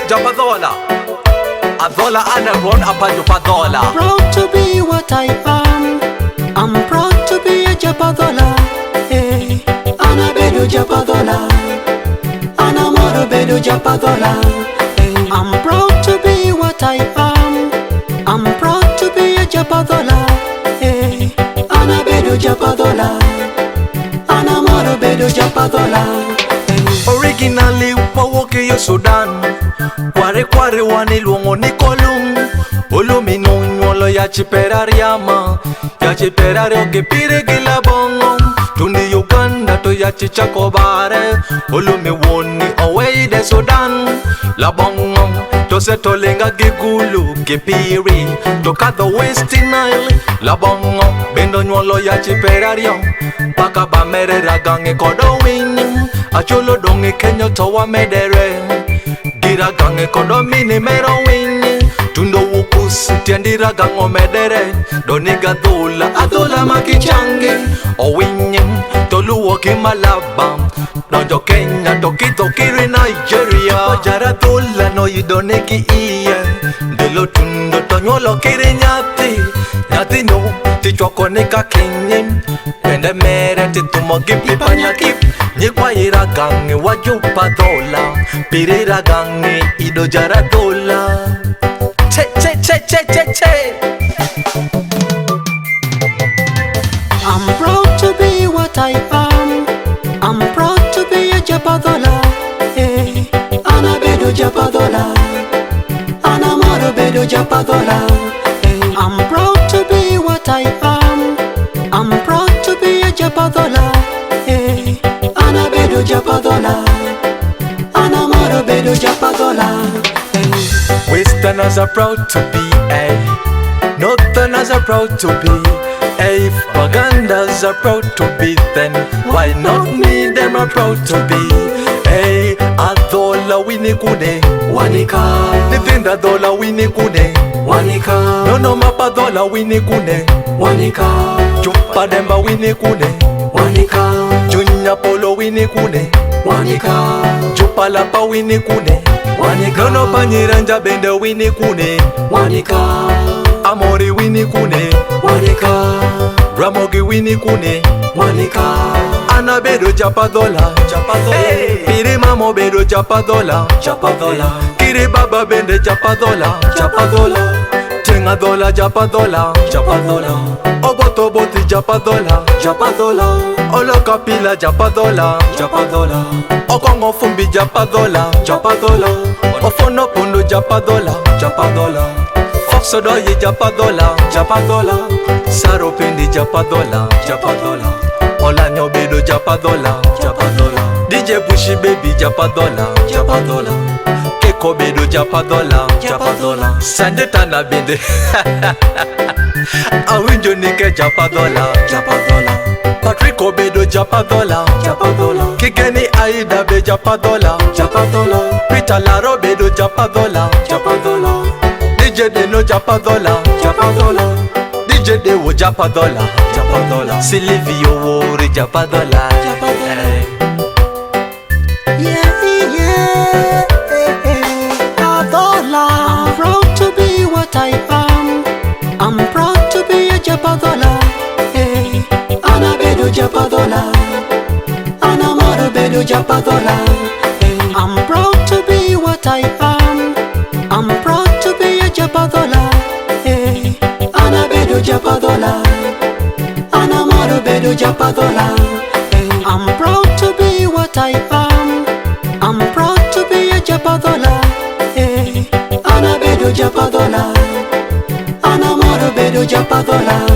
Japadola Adola ana run apa Japadola. I'm proud to be what I am. I'm proud to be a Japadola. Hey, Ana bedo Japadola. Ana moro bedo Japadola. Hey, I'm proud to be what I am. I'm proud to be a Japadola. Hey, Ana bedo Japadola. Ana moro bedo Japadola. Originally wawoke yo Sudan. Ware kware wani luongo ni kolum. Olumino nyuolo ya chiperariama. Ya chiperario ke pire gila bongo. Tundi Uganda to ya chichakobare. Olumi woni away de Sudan. La bongo to setolenga gigulu ke piri. To kado West Nile. La bongo bendo nyuolo ya chiperario. Paka ba merera gange kodo winning. Achulo donge Kenya to wa medere. Gira gange kodo mini mero winning. Tundo wukusi tiendira gango medere. Doniga adola makichangi. O winning toluo kimalaba. Donjo Kenya toki kiri Nigeria. Ojara dola no yidoneki iye. Delo tundo tonyolo kiri nyati. Nyati no tichwako nika Kenya. Pende mere titumo gipi panyaki. Nyikwa ira gange wajupa dola. Pirira gange ido jara dola. Che. I'm proud to be what I am. I'm proud to be a Japadola. Hey, Ana bedo Japadola. Ana moro bedo Japadola. Hey, I'm proud to be what I am. I'm proud to be a Japadola. Hey, Ana bedo Japadola. Ana moro bedo Japadola. Hey. Westerners are proud to be A. Northerners are proud to be A. If Wagandas are proud to be, then why not me? Them are proud to be A. Adola winikude wanika. Nitinda dola winikude wanika. No mapa dola winikude wanika. Chupa demba winikude wanika. Junya polo winikude wanika. Chupa lapa winikude wanika. No panyiranja bende winikune wanika. Amori winikune wanika. Ramogi winikune wanika. Ana bedo Japadola. Hey. Piri mamo bedo Japadola. Kiri baba bende Japadola. Tenga dola Japadola. Oboto boti Japadola. Oloka pila Japadola. Okongo fumbi Japadola. Ofono pundo Japadola. Foxodo ye Japadola. Saro pendi Japadola. Ola nyobedo Japadola. DJ Bushi baby Japadola. Keko bedo Japadola. Sande tana bende. Awinjo nike Japadola. Patrick Obedo Japadola. Kigeni Aida be Japadola. Peter Laro bedo Japadola. DJ Deno Japadola. DJ Dewo Japadola. Silvio Wori Japadola. Adola. I'm proud to be what I am. I'm proud to be a Japadola. Hey, Ana bedo Japadola. Ana moro bedo Japadola. Hey, I'm proud to be what I am. I'm proud to be a Japadola. Hey, Ana bedo Japadola. Ana moro bedo Japadola. Hey, I'm proud to be what I am. I'm proud to be a Japadola. Hey, Ana bedo Japadola. Ana moro bedo Japadola.